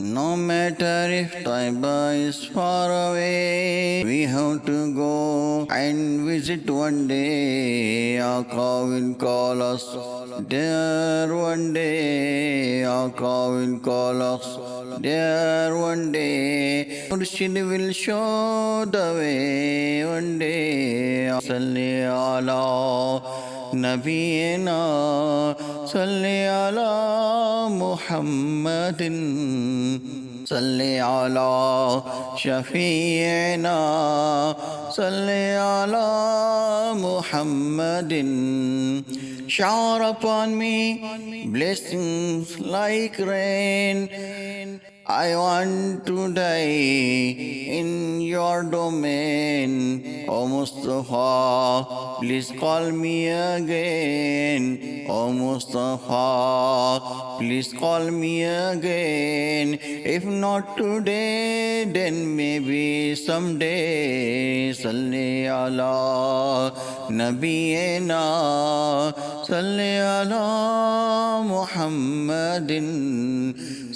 No matter if Taiba is far away, we have to go and visit one day. Aqa will call us there one day. Aqa will call us there one day. Murshid will show the way one day. Salli ala نبينا صل على محمد صل على شفيعنا صل على محمد shower upon me blessings like rain. I want to die in your domain. O Mustafa, please call me again. O Mustafa, please call me again. If not today, then maybe someday. Salli ala Nabiyena, Salli ala Muhammadin.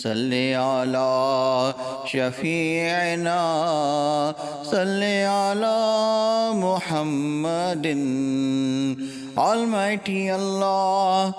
صل على شفيعنا صل على محمد. Almighty Allah,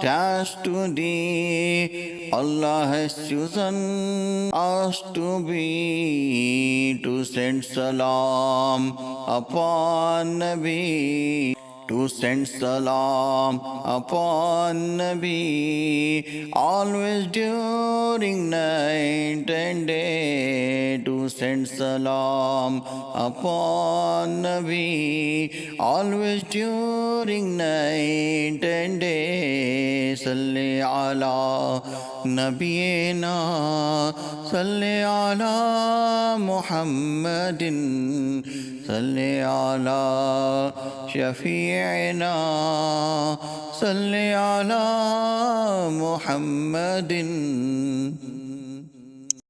thanks to Thee, Allah has chosen us to be, to send salam upon Nabi. To send salam upon Nabi, always during night and day. To send salam upon Nabi, always during night and day. Salli ala Nabiyena, Salli ala Muhammadin, Salli ala شفيعنا صل على محمد.